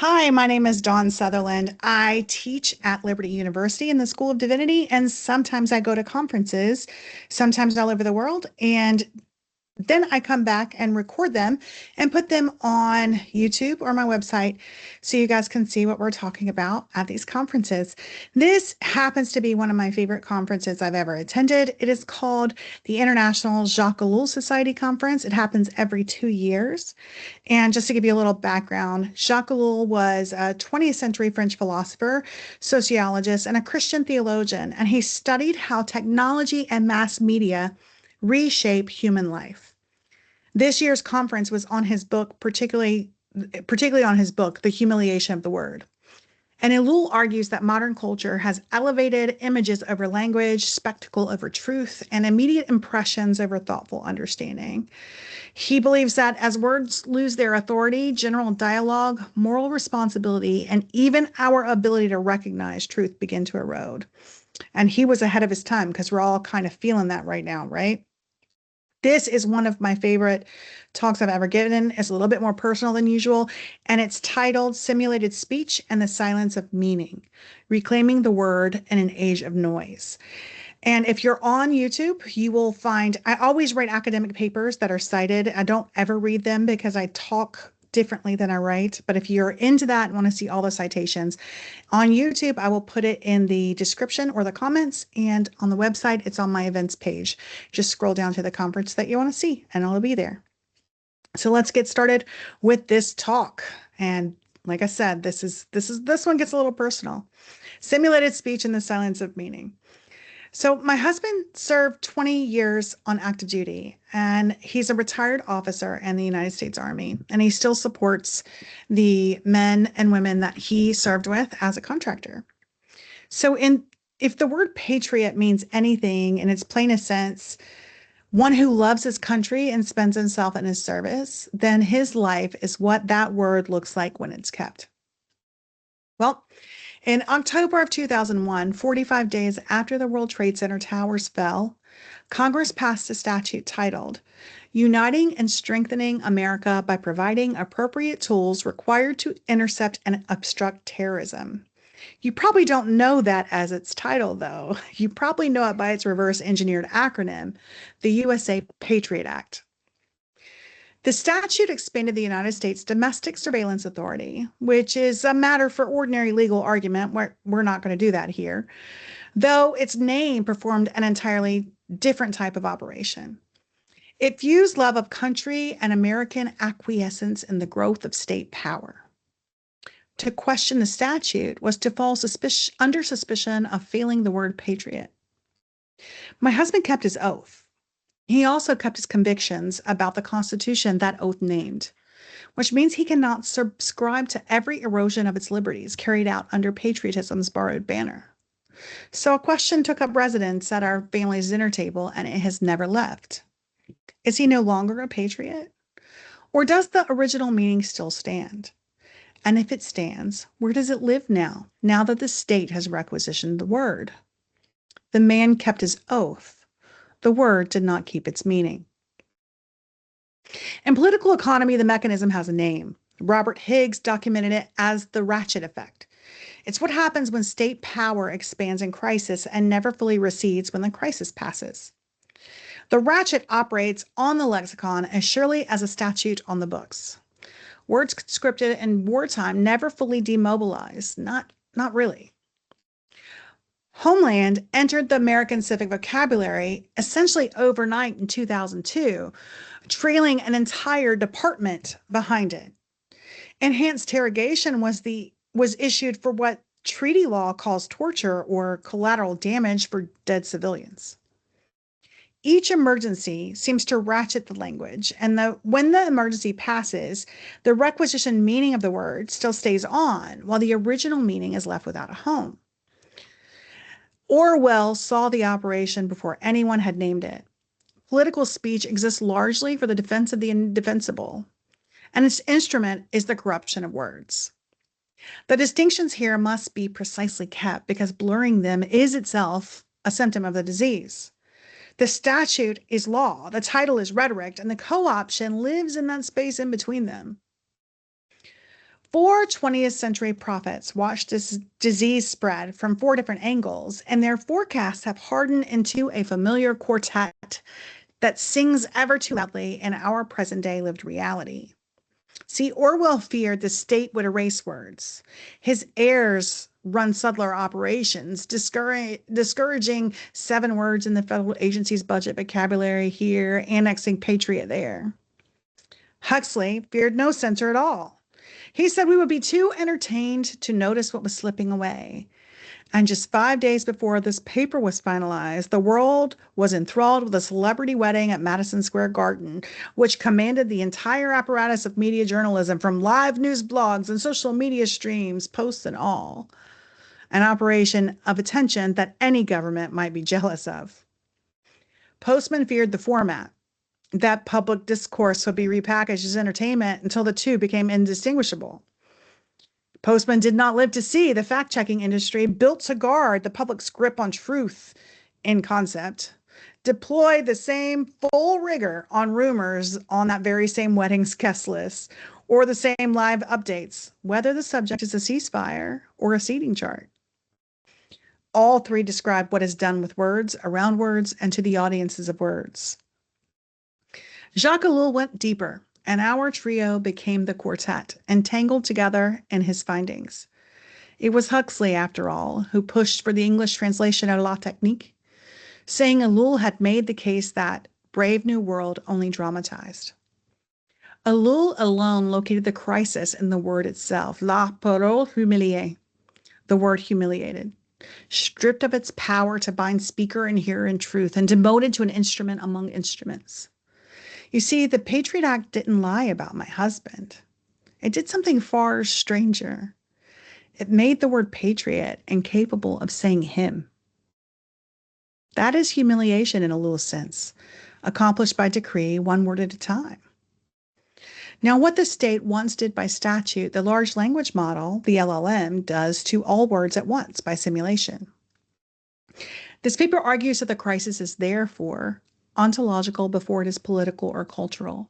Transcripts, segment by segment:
Hi, my name is Dawn Sutherland. I teach at Liberty University in the School of Divinity, and sometimes I go to conferences, sometimes all over the world, and then I come back and record them and put them on YouTube or my website so you guys can see what we're talking about at these conferences. This happens to be one of my favorite conferences I've ever attended. It is called the International Jacques Ellul Society Conference. It happens every 2 years. And just to give you a little background, Jacques Ellul was a 20th century French philosopher, sociologist, and a Christian theologian, and he studied how technology and mass media reshape human life. This year's conference was on his book, particularly on his book, The Humiliation of the Word. And Ellul argues that modern culture has elevated images over language, spectacle over truth, and immediate impressions over thoughtful understanding. He believes that as words lose their authority, general dialogue, moral responsibility, and even our ability to recognize truth begin to erode. And he was ahead of his time because we're all kind of feeling that right now, right? This is one of my favorite talks I've ever given. It's a little bit more personal than usual, and it's titled Simulated Speech and the Silence of Meaning, Reclaiming the Word in an Age of Noise. And if you're on YouTube, you will find, I always write academic papers that are cited. I don't ever read them because I talk differently than I write. But if you're into that and want to see all the citations on YouTube, I will put it in the description or the comments. And on the website, it's on my events page. Just scroll down to the conference that you want to see and I'll be there. So let's get started with this talk. And like I said, this one gets a little personal. Simulated speech and the silence of meaning. So my husband served 20 years on active duty, and he's a retired officer in the United States Army, and he still supports the men and women that he served with as a contractor. So if the word patriot means anything in its plainest sense, one who loves his country and spends himself in his service, then his life is what that word looks like when it's kept. Well, in October of 2001, 45 days after the World Trade Center towers fell, Congress passed a statute titled Uniting and Strengthening America by Providing Appropriate Tools Required to Intercept and Obstruct Terrorism. You probably don't know that as its title, though. You probably know it by its reverse engineered acronym, the USA Patriot Act. The statute expanded the United States Domestic Surveillance Authority, which is a matter for ordinary legal argument. We're not going to do that here, though its name performed an entirely different type of operation. It fused love of country and American acquiescence in the growth of state power. To question the statute was to fall under suspicion of failing the word patriot. My husband kept his oath. He also kept his convictions about the Constitution that oath named, which means he cannot subscribe to every erosion of its liberties carried out under patriotism's borrowed banner. So a question took up residence at our family's dinner table, and it has never left. Is he no longer a patriot? Or does the original meaning still stand? And if it stands, where does it live now that the state has requisitioned the word? The man kept his oath. The word did not keep its meaning. In political economy, the mechanism has a name. Robert Higgs documented it as the ratchet effect. It's what happens when state power expands in crisis and never fully recedes when the crisis passes. The ratchet operates on the lexicon as surely as a statute on the books. Words conscripted in wartime never fully demobilize, not really. Homeland entered the American civic vocabulary essentially overnight in 2002, trailing an entire department behind it. Enhanced interrogation was issued for what treaty law calls torture or collateral damage for dead civilians. Each emergency seems to ratchet the language, and when the emergency passes, the requisition meaning of the word still stays on, while the original meaning is left without a home. Orwell saw the operation before anyone had named it. Political speech exists largely for the defense of the indefensible, and its instrument is the corruption of words. The distinctions here must be precisely kept because blurring them is itself a symptom of the disease. The statute is law, the title is rhetoric, and the co-option lives in that space in between them. Four 20th century prophets watched this disease spread from four different angles, and their forecasts have hardened into a familiar quartet that sings ever too loudly in our present day lived reality. See, Orwell feared the state would erase words. His heirs run subtler operations, discouraging 7 words in the federal agency's budget vocabulary here, annexing patriot there. Huxley feared no censor at all. He said we would be too entertained to notice what was slipping away. And just 5 days before this paper was finalized, the world was enthralled with a celebrity wedding at Madison Square Garden, which commanded the entire apparatus of media journalism from live news blogs and social media streams, posts and all. An operation of attention that any government might be jealous of. Postman feared the format, that public discourse would be repackaged as entertainment until the two became indistinguishable. Postman did not live to see the fact-checking industry built to guard the public's grip on truth in concept, deploy the same full rigor on rumors on that very same wedding's guest list, or the same live updates, whether the subject is a ceasefire or a seating chart. All three describe what is done with words, around words, and to the audiences of words. Jacques Ellul went deeper, and our trio became the quartet, entangled together in his findings. It was Huxley, after all, who pushed for the English translation of La Technique, saying Ellul had made the case that Brave New World only dramatized. Ellul alone located the crisis in the word itself, la parole humiliée, the word humiliated, stripped of its power to bind speaker and hearer in truth and demoted to an instrument among instruments. You see, the Patriot Act didn't lie about my husband. It did something far stranger. It made the word patriot incapable of saying him. That is humiliation in a little sense, accomplished by decree, one word at a time. Now, what the state once did by statute, the large language model, the LLM, does to all words at once by simulation. This paper argues that the crisis is therefore ontological before it is political or cultural.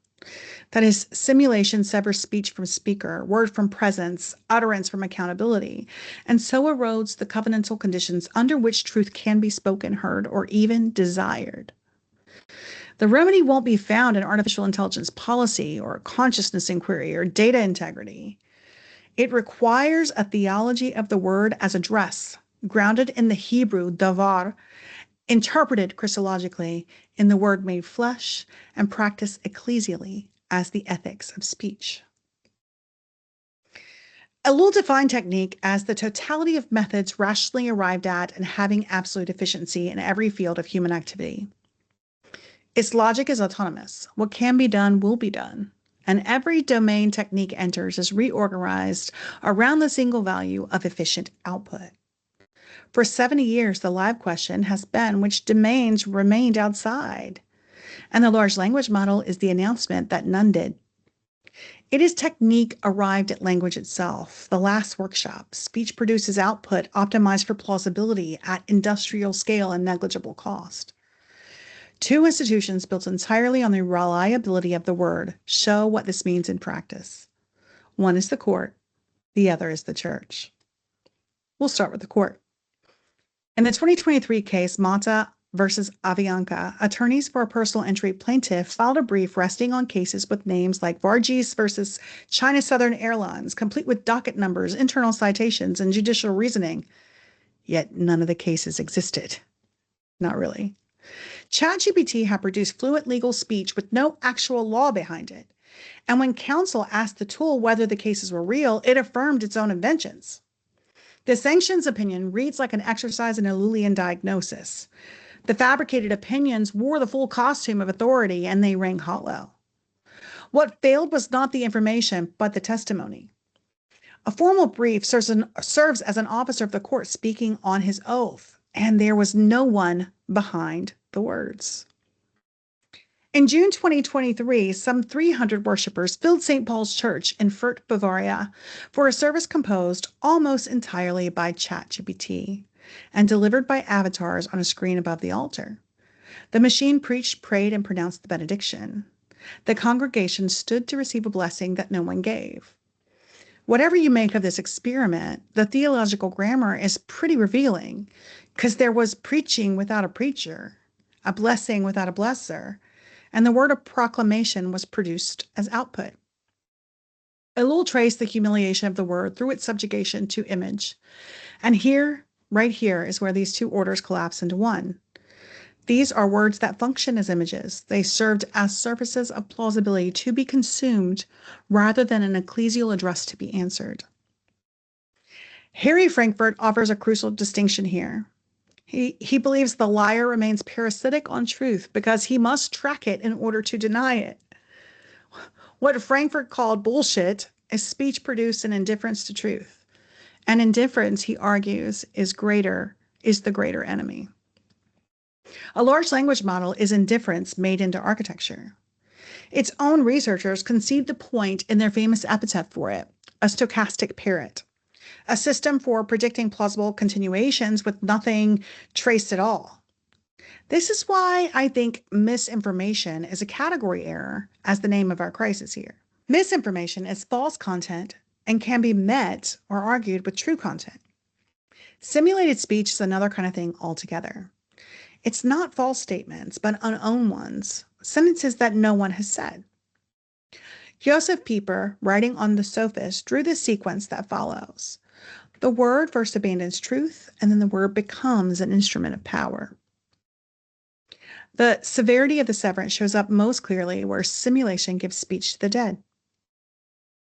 That is, simulation severs speech from speaker, word from presence, utterance from accountability, and so erodes the covenantal conditions under which truth can be spoken, heard, or even desired. The remedy won't be found in artificial intelligence policy or consciousness inquiry or data integrity. It requires a theology of the word as a dress, grounded in the Hebrew davar, interpreted Christologically in the word made flesh, and practiced ecclesially as the ethics of speech. Ellul defined technique as the totality of methods rationally arrived at and having absolute efficiency in every field of human activity. Its logic is autonomous. What can be done will be done, and every domain technique enters is reorganized around the single value of efficient output. For 70 years, the live question has been which domains remained outside, and the large language model is the announcement that none did. It is technique arrived at language itself, the last workshop. Speech produces output optimized for plausibility at industrial scale and negligible cost. Two institutions built entirely on the reliability of the word show what this means in practice. One is the court, the other is the church. We'll start with the court. In the 2023 case, Mata versus Avianca, attorneys for a personal injury plaintiff filed a brief resting on cases with names like Varghese versus China Southern Airlines, complete with docket numbers, internal citations, and judicial reasoning. Yet none of the cases existed. Not really. ChatGPT had produced fluent legal speech with no actual law behind it. And when counsel asked the tool whether the cases were real, it affirmed its own inventions. The sanctions opinion reads like an exercise in Ellulian diagnosis. The fabricated opinions wore the full costume of authority, and they rang hollow. What failed was not the information, but the testimony. A formal brief serves as an officer of the court speaking on his oath, and there was no one behind the words. In June 2023, some 300 worshipers filled St. Paul's Church in Fürth, Bavaria, for a service composed almost entirely by ChatGPT and delivered by avatars on a screen above the altar. The machine preached, prayed, and pronounced the benediction. The congregation stood to receive a blessing that no one gave. Whatever you make of this experiment, the theological grammar is pretty revealing because there was preaching without a preacher, a blessing without a blesser, and the word of proclamation was produced as output. Ellul traced the humiliation of the word through its subjugation to image. And here, right here, is where these two orders collapse into one. These are words that function as images. They served as surfaces of plausibility to be consumed rather than an ecclesial address to be answered. Harry Frankfurt offers a crucial distinction here. He believes the liar remains parasitic on truth because he must track it in order to deny it. What Frankfurt called bullshit is speech produced in indifference to truth. And indifference, he argues, is the greater enemy. A large language model is indifference made into architecture. Its own researchers concede the point in their famous epithet for it, a stochastic parrot, a system for predicting plausible continuations with nothing traced at all. This is why I think misinformation is a category error as the name of our crisis here. Misinformation is false content and can be met or argued with true content. Simulated speech is another kind of thing altogether. It's not false statements, but unowned ones, sentences that no one has said. Joseph Pieper, writing on The Sophist, drew the sequence that follows. The word first abandons truth, and then the word becomes an instrument of power. The severity of the severance shows up most clearly where simulation gives speech to the dead.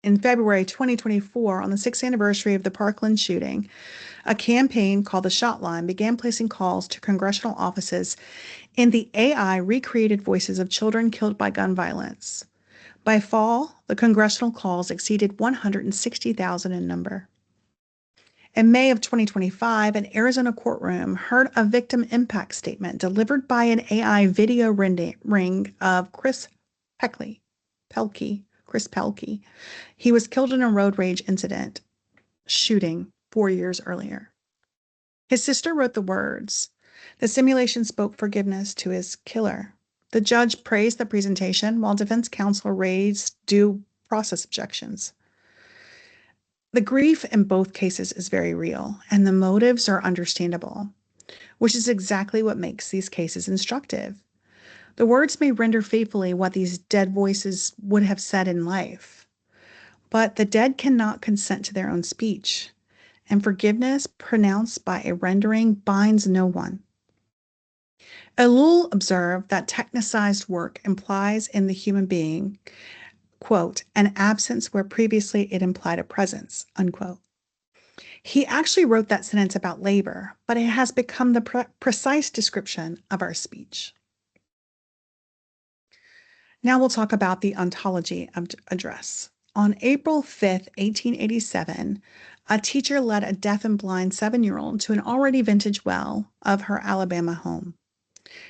In February 2024, on the 6th anniversary of the Parkland shooting, a campaign called the Shot Line began placing calls to congressional offices in the AI recreated voices of children killed by gun violence. By fall, the congressional calls exceeded 160,000 in number. In May of 2025, an Arizona courtroom heard a victim impact statement delivered by an AI video ring of Chris Pelkey. He was killed in a road rage incident shooting 4 years earlier. His sister wrote the words. The simulation spoke forgiveness to his killer. The judge praised the presentation while defense counsel raised due process objections. The grief in both cases is very real, and the motives are understandable, which is exactly what makes these cases instructive. The words may render faithfully what these dead voices would have said in life, but the dead cannot consent to their own speech, and forgiveness pronounced by a rendering binds no one. Ellul observed that technicized work implies in the human being, quote, an absence where previously it implied a presence, unquote. He actually wrote that sentence about labor, but it has become the precise description of our speech. Now we'll talk about the ontology address. On April 5th, 1887, a teacher led a deaf and blind 7-year-old to an already vintage well of her Alabama home.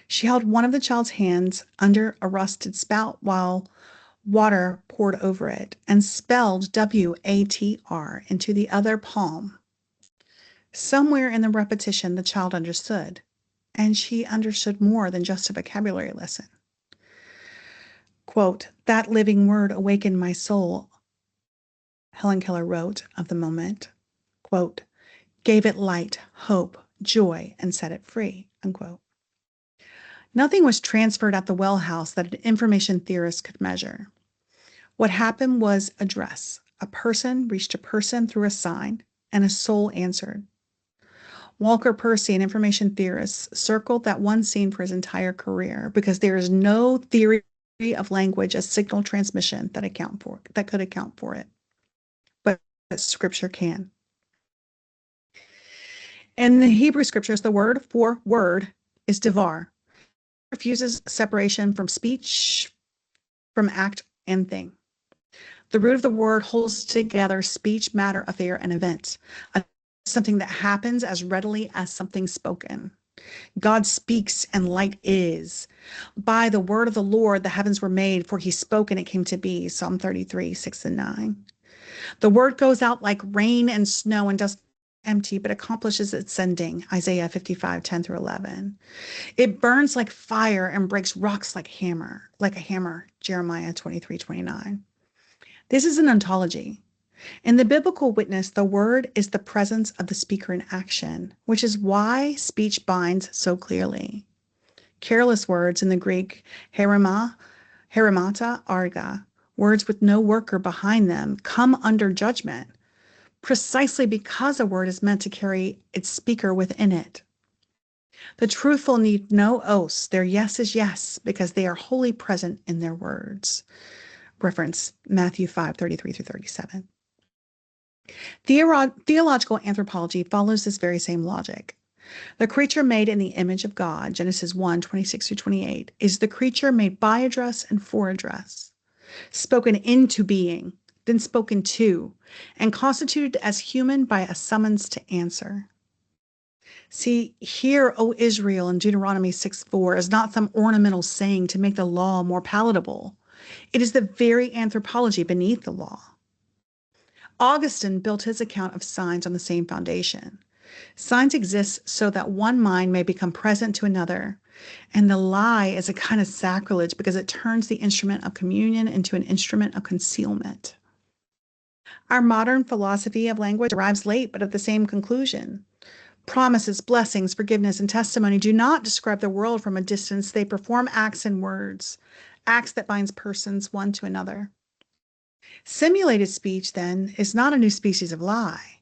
She held one of the child's hands under a rusted spout while water poured over it and spelled W-A-T-R into the other palm. Somewhere in the repetition, the child understood, and she understood more than just a vocabulary lesson. Quote, that living word awakened my soul, Helen Keller wrote of the moment. Quote, gave it light, hope, joy, and set it free, unquote. Nothing was transferred at the well house that an information theorist could measure. What happened was address. A person reached a person through a sign, and a soul answered. Walker Percy, an information theorist, circled that one scene for his entire career because there is no theory of language as signal transmission that could account for it, but Scripture can. In the Hebrew Scriptures, the word for word is devar. It refuses separation from speech, from act and thing. The root of the word holds together speech, matter, affair, and event, something that happens as readily as something spoken. God speaks and light is. By the word of the Lord, the heavens were made, for he spoke and it came to be. Psalm 33, 6 and 9. The word goes out like rain and snow and does empty, but accomplishes its sending. Isaiah 55, 10 through 11. It burns like fire and breaks rocks like a hammer. Jeremiah 23, 29. This is an ontology. In the biblical witness, the word is the presence of the speaker in action, which is why speech binds so clearly. Careless words in the Greek, herimata arga, words with no worker behind them, come under judgment, precisely because a word is meant to carry its speaker within it. The truthful need no oaths. Their yes is yes, because they are wholly present in their words. Reference Matthew 5:33-37. Theological anthropology follows this very same logic. The creature made in the image of God, Genesis 1:26-28, is the creature made by address and for address, spoken into being, then spoken to, and constituted as human by a summons to answer. See, hear, O Israel, in Deuteronomy 6:4 is not some ornamental saying to make the law more palatable. It is the very anthropology beneath the law. Augustine built his account of signs on the same foundation. Signs exist so that one mind may become present to another, and the lie is a kind of sacrilege because it turns the instrument of communion into an instrument of concealment. Our modern philosophy of language arrives late, but at the same conclusion. Promises, blessings, forgiveness, and testimony do not describe the world from a distance. They perform acts and words, acts that binds persons one to another. Simulated speech, then, is not a new species of lie.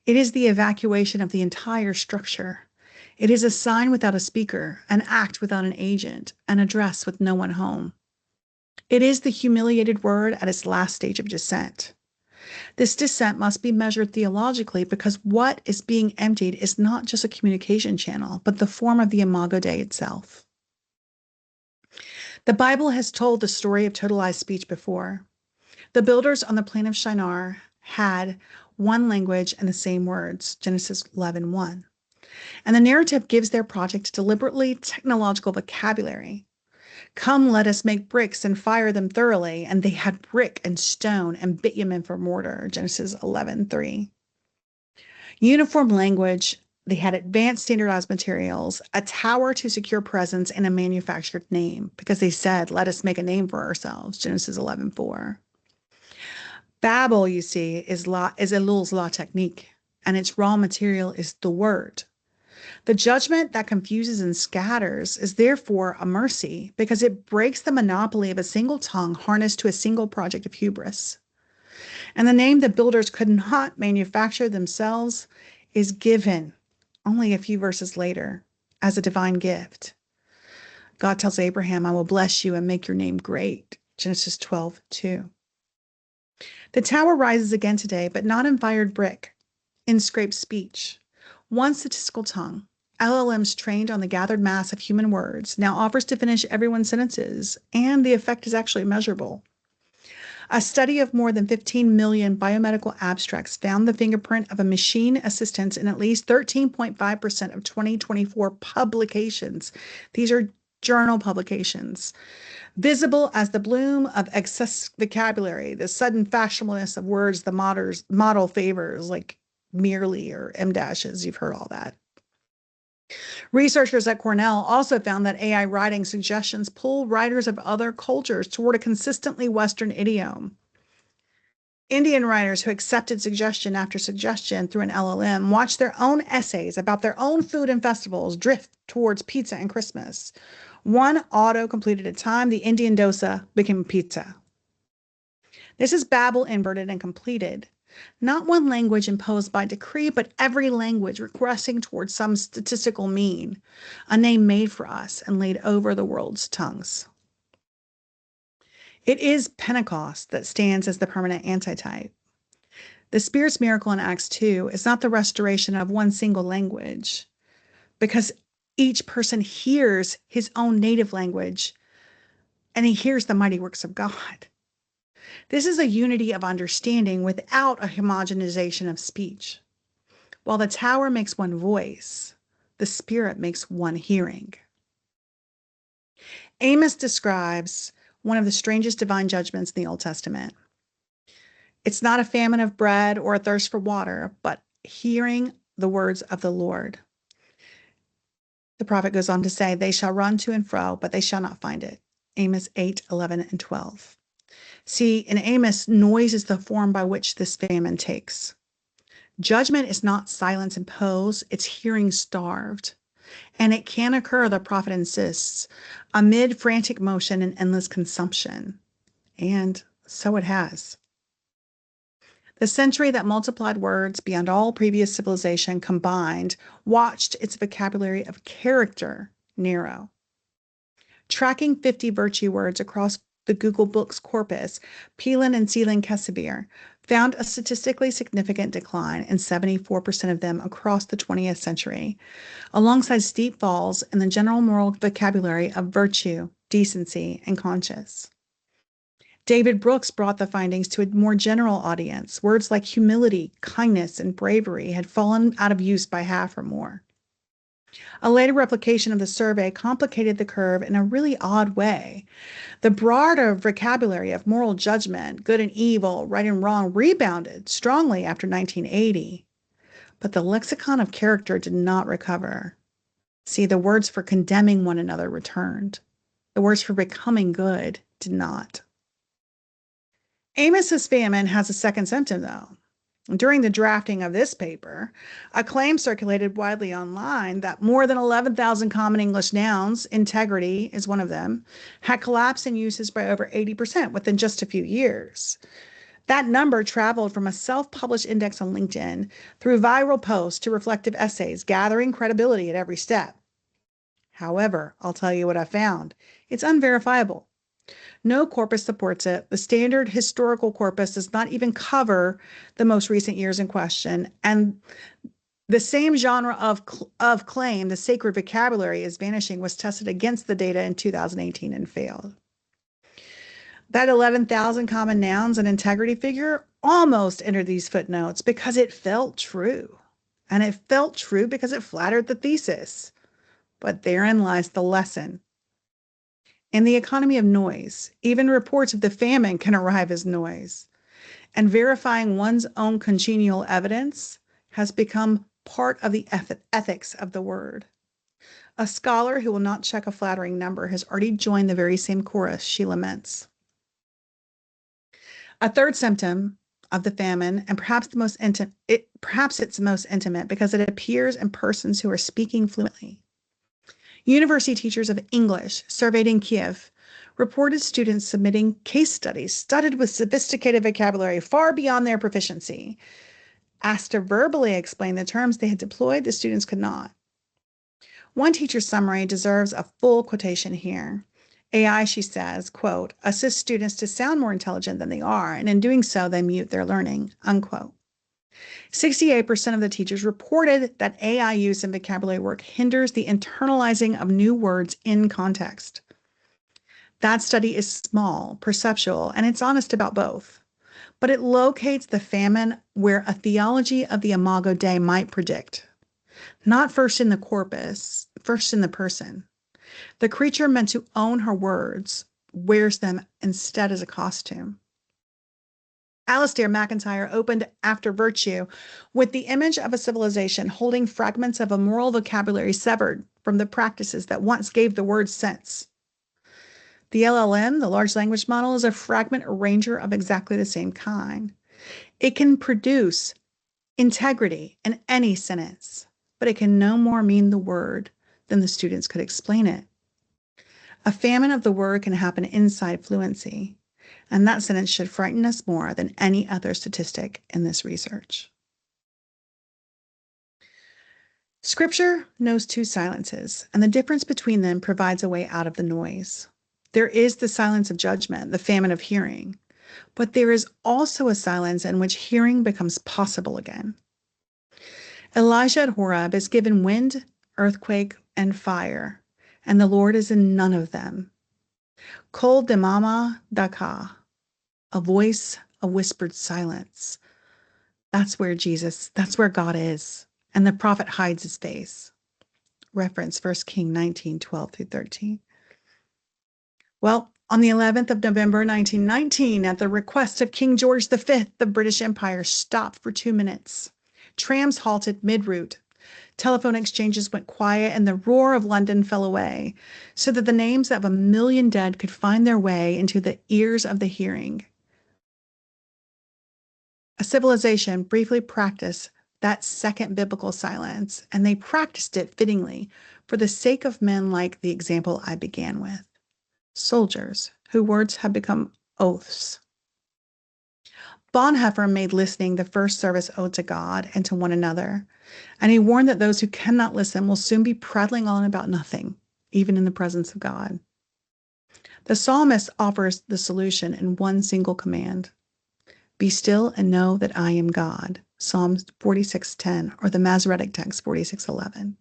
It is the evacuation of the entire structure. It is a sign without a speaker, an act without an agent, an address with no one home. It is the humiliated word at its last stage of descent. This descent must be measured theologically because what is being emptied is not just a communication channel, but the form of the Imago Dei itself. The Bible has told the story of totalized speech before. The builders on the plain of Shinar had one language and the same words, Genesis 11:1. And the narrative gives their project deliberately technological vocabulary. Come, let us make bricks and fire them thoroughly. And they had brick and stone and bitumen for mortar, Genesis 11:3. Uniform language, they had advanced standardized materials, a tower to secure presence, and a manufactured name, because they said, let us make a name for ourselves, Genesis 11:4. Babel, you see, is Ellul's law technique, and its raw material is the word. The judgment that confuses and scatters is therefore a mercy because it breaks the monopoly of a single tongue harnessed to a single project of hubris. And the name the builders could not manufacture themselves is given only a few verses later as a divine gift. God tells Abraham, I will bless you and make your name great, Genesis 12:2. The tower rises again today, but not in fired brick, in scraped speech. One statistical tongue, LLMs trained on the gathered mass of human words, now offers to finish everyone's sentences, and the effect is actually measurable. A study of more than 15 million biomedical abstracts found the fingerprint of a machine assistant in at least 13.5% of 2024 publications. These are journal publications. Visible as the bloom of excess vocabulary, the sudden fashionableness of words the model favors, like merely or M dashes, you've heard all that. Researchers at Cornell also found that AI writing suggestions pull writers of other cultures toward a consistently Western idiom. Indian writers who accepted suggestion after suggestion through an LLM watched their own essays about their own food and festivals drift towards pizza and Christmas. One auto-completed at a time, the Indian dosa became pizza. This is Babel inverted and completed. Not one language imposed by decree, but every language regressing towards some statistical mean, a name made for us and laid over the world's tongues. It is Pentecost that stands as the permanent antitype. The Spirit's miracle in Acts 2 is not the restoration of one single language, because each person hears his own native language and he hears the mighty works of God. This is a unity of understanding without a homogenization of speech. While the tower makes one voice, the Spirit makes one hearing. Amos describes one of the strangest divine judgments in the Old Testament. It's not a famine of bread or a thirst for water, but hearing the words of the Lord. The prophet goes on to say, they shall run to and fro, but they shall not find it. Amos 8:11 and 12. See, in Amos, noise is the form by which this famine takes. Judgment is not silence imposed, it's hearing starved. And it can occur, the prophet insists, amid frantic motion and endless consumption. And so it has. The century that multiplied words beyond all previous civilization combined watched its vocabulary of character narrow. Tracking 50 virtue words across the Google Books corpus, Peelan and Seelan-Kesavir found a statistically significant decline in 74% of them across the 20th century, alongside steep falls in the general moral vocabulary of virtue, decency, and conscience. David Brooks brought the findings to a more general audience. Words like humility, kindness, and bravery had fallen out of use by half or more. A later replication of the survey complicated the curve in a really odd way. The broader vocabulary of moral judgment, good and evil, right and wrong, rebounded strongly after 1980. But the lexicon of character did not recover. See, the words for condemning one another returned. The words for becoming good did not. Amos's famine has a second symptom, though. During the drafting of this paper, a claim circulated widely online that more than 11,000 common English nouns, integrity is one of them, had collapsed in uses by over 80% within just a few years. That number traveled from a self-published index on LinkedIn through viral posts to reflective essays, gathering credibility at every step. However, I'll tell you what I found. It's unverifiable. No corpus supports it. The standard historical corpus does not even cover the most recent years in question. And the same genre of claim, the sacred vocabulary is vanishing, was tested against the data in 2018 and failed. That 11,000 common nouns and integrity figure almost entered these footnotes because it felt true. And it felt true because it flattered the thesis. But therein lies the lesson. In the economy of noise, even reports of the famine can arrive as noise. And verifying one's own congenial evidence has become part of the ethics of the word. A scholar who will not check a flattering number has already joined the very same chorus she laments. A third symptom of the famine, and perhaps it's the most intimate because it appears in persons who are speaking fluently. University teachers of English surveyed in Kiev reported students submitting case studies studded with sophisticated vocabulary far beyond their proficiency. Asked to verbally explain the terms they had deployed, the students could not. One teacher's summary deserves a full quotation here. AI, she says, quote, assists students to sound more intelligent than they are, and in doing so, they mute their learning, unquote. 68% of the teachers reported that AI use in vocabulary work hinders the internalizing of new words in context. That study is small, perceptual, and it's honest about both. But it locates the famine where a theology of the Imago Dei might predict. Not first in the corpus, first in the person. The creature meant to own her words wears them instead as a costume. Alistair MacIntyre opened After Virtue with the image of a civilization holding fragments of a moral vocabulary severed from the practices that once gave the word sense. The LLM, the large language model, is a fragment arranger of exactly the same kind. It can produce integrity in any sentence, but it can no more mean the word than the students could explain it. A famine of the word can happen inside fluency. And that sentence should frighten us more than any other statistic in this research. Scripture knows two silences, and the difference between them provides a way out of the noise. There is the silence of judgment, the famine of hearing, but there is also a silence in which hearing becomes possible again. Elijah at Horeb is given wind, earthquake, and fire, and the Lord is in none of them. Kol demama daka. A voice, a whispered silence. That's where God is. And the prophet hides his face. Reference 1 Kings 19:12-13. Well, on the 11th of November, 1919, at the request of King George V, the British Empire stopped for 2 minutes. Trams halted mid-route. Telephone exchanges went quiet and the roar of London fell away, so that the names of 1 million dead could find their way into the ears of the hearing. A civilization briefly practiced that second biblical silence, and they practiced it fittingly for the sake of men like the example I began with, soldiers whose words have become oaths. Bonhoeffer made listening the first service ode to God and to one another, and he warned that those who cannot listen will soon be prattling on about nothing, even in the presence of God. The psalmist offers the solution in one single command: be still and know that I am God. Psalms 46:10, or the Masoretic text 46:11.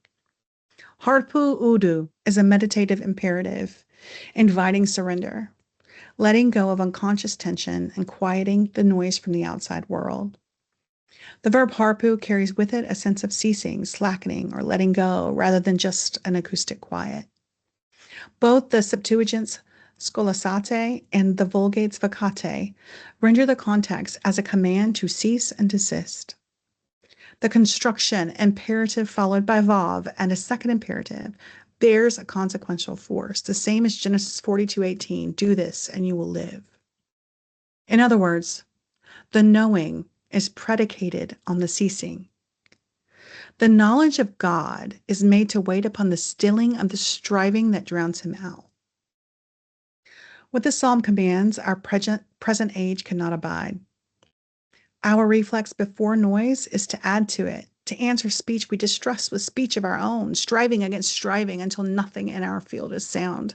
Harpu udu is a meditative imperative, inviting surrender, letting go of unconscious tension and quieting the noise from the outside world. The verb harpu carries with it a sense of ceasing, slackening, or letting go, rather than just an acoustic quiet. Both the Septuagint's scholastate and the Vulgate's vacate render the context as a command to cease and desist. The construction imperative followed by vav and a second imperative bears a consequential force, the same as Genesis 42:18, do this and you will live. In other words, the knowing is predicated on the ceasing. The knowledge of God is made to wait upon the stilling of the striving that drowns him out. What the psalm commands, our present age cannot abide. Our reflex before noise is to add to it, to answer speech we distrust with speech of our own, striving against striving until nothing in our field is sound.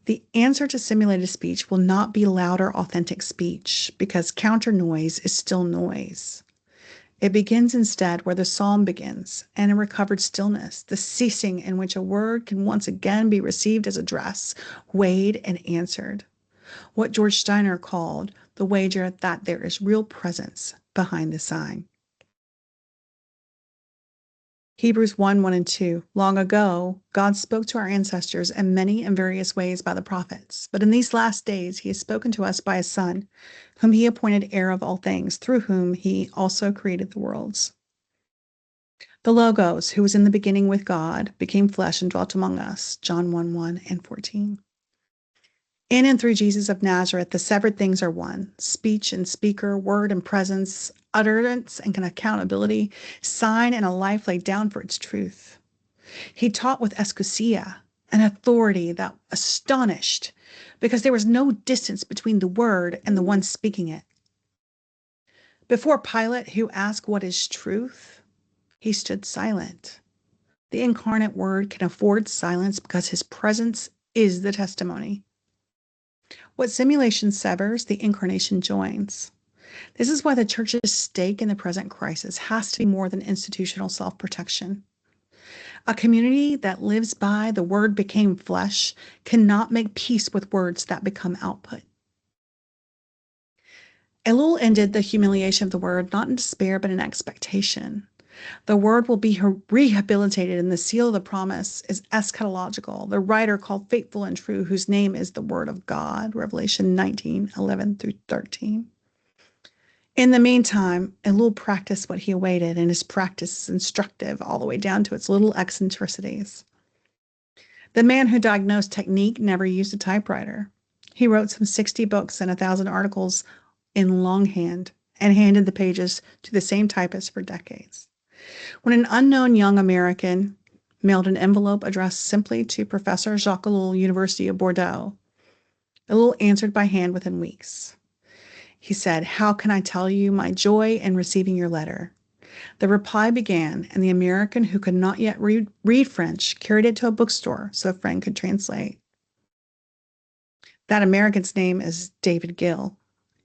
The answer to simulated speech will not be louder, authentic speech, because counter noise is still noise. It begins instead where the psalm begins, in a recovered stillness, the ceasing in which a word can once again be received as address, weighed and answered. What George Steiner called the wager that there is real presence behind the sign. Hebrews 1:1-2. Long ago, God spoke to our ancestors in many and various ways by the prophets, but in these last days he has spoken to us by his Son, whom he appointed heir of all things, through whom he also created the worlds. The Logos, who was in the beginning with God, became flesh and dwelt among us. John 1:1-14. In and through Jesus of Nazareth, the severed things are one: speech and speaker, word and presence, utterance and accountability, sign and a life laid down for its truth. He taught with exousia, an authority that astonished, because there was no distance between the word and the one speaking it. Before Pilate, who asked what is truth, he stood silent. The incarnate word can afford silence because his presence is the testimony. What simulation severs, the incarnation joins. This is why the church's stake in the present crisis has to be more than institutional self-protection. A community that lives by the word became flesh cannot make peace with words that become output. Ellul ended the humiliation of the word not in despair but in expectation. The word will be rehabilitated, and the seal of the promise is eschatological. The writer called faithful and true, whose name is the word of God, Revelation 19:11-13. In the meantime, Ellul practiced what he awaited, and his practice is instructive all the way down to its little eccentricities. The man who diagnosed technique never used a typewriter. He wrote some 60 books and 1,000 articles in longhand and handed the pages to the same typist for decades. When an unknown young American mailed an envelope addressed simply to Professor Jacques Ellul, University of Bordeaux, Ellul answered by hand within weeks. He said, "How can I tell you my joy in receiving your letter?" The reply began, and the American, who could not yet read French, carried it to a bookstore so a friend could translate. That American's name is David Gill,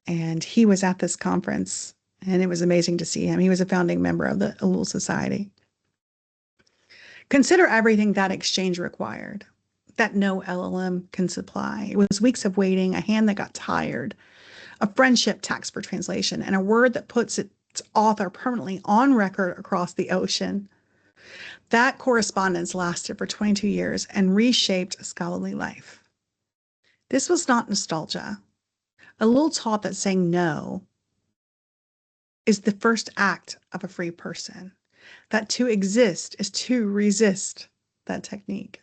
and he was at this conference, and it was amazing to see him. He was a founding member of the Ellul Society. Consider everything that exchange required, that no LLM can supply. It was weeks of waiting, a hand that got tired, a friendship text for translation, and a word that puts its author permanently on record across the ocean. That correspondence lasted for 22 years and reshaped scholarly life. This was not nostalgia. Ellul taught that saying no is the first act of a free person, that to exist is to resist that technique.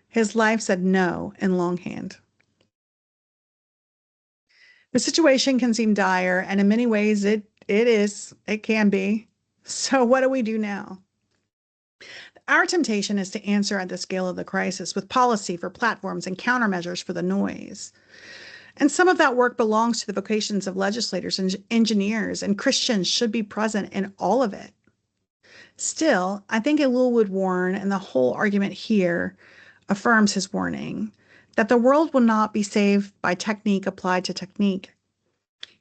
His life said no in longhand. The situation can seem dire, and in many ways it can be. So what do we do now? Our temptation is to answer at the scale of the crisis with policy for platforms and countermeasures for the noise. And some of that work belongs to the vocations of legislators and engineers, and Christians should be present in all of it. Still, I think Ellul would warn, and the whole argument here affirms his warning, that the world will not be saved by technique applied to technique.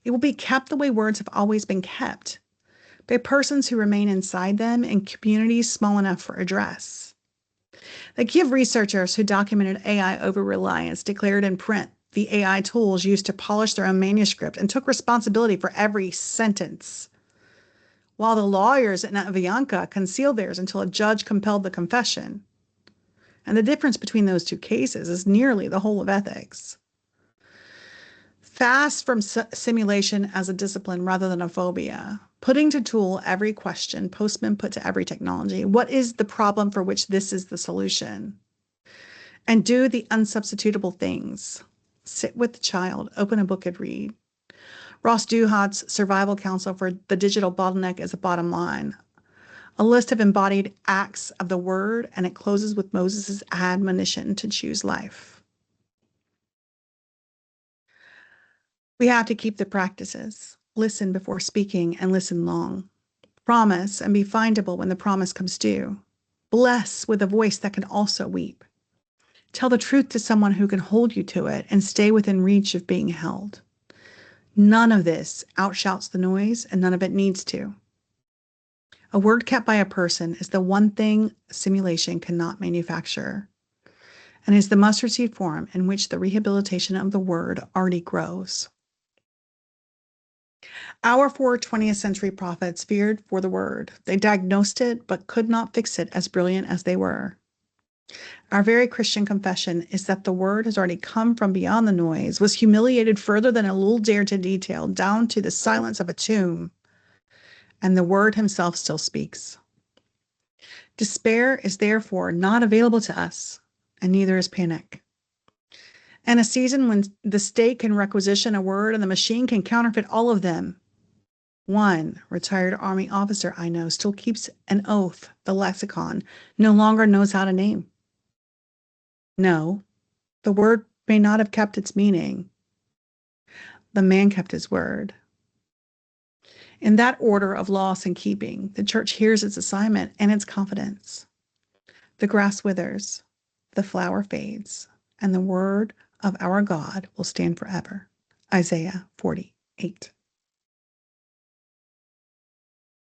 It will be kept the way words have always been kept, by persons who remain inside them in communities small enough for address. The Kiev researchers who documented AI over-reliance declared in print the AI tools used to polish their own manuscript and took responsibility for every sentence, while the lawyers in Avianca concealed theirs until a judge compelled the confession. And the difference between those two cases is nearly the whole of ethics. Fast from simulation as a discipline rather than a phobia, putting to tool every question Postman put to every technology. What is the problem for which this is the solution? And do the unsubstitutable things. Sit with the child, open a book and read. Ross Douthat's survival counsel for the digital bottleneck is a bottom line. A list of embodied acts of the word, and it closes with Moses' admonition to choose life. We have to keep the practices. Listen before speaking and listen long. Promise and be findable when the promise comes due. Bless with a voice that can also weep. Tell the truth to someone who can hold you to it and stay within reach of being held. None of this outshouts the noise, and none of it needs to. A word kept by a person is the one thing simulation cannot manufacture, and is the mustard seed form in which the rehabilitation of the word already grows. Our 4 20th century prophets feared for the word. They diagnosed it, but could not fix it, as brilliant as they were. Our very Christian confession is that the word has already come from beyond the noise, was humiliated further than Ellul dared to detail, down to the silence of a tomb, and the word himself still speaks. Despair is therefore not available to us, and neither is panic. And a season when the state can requisition a word and the machine can counterfeit all of them. One retired Army officer I know still keeps an oath the lexicon no longer knows how to name. No, the word may not have kept its meaning. The man kept his word. In that order of loss and keeping, the church hears its assignment and its confidence. The grass withers, the flower fades, and the word of our God will stand forever. Isaiah 48.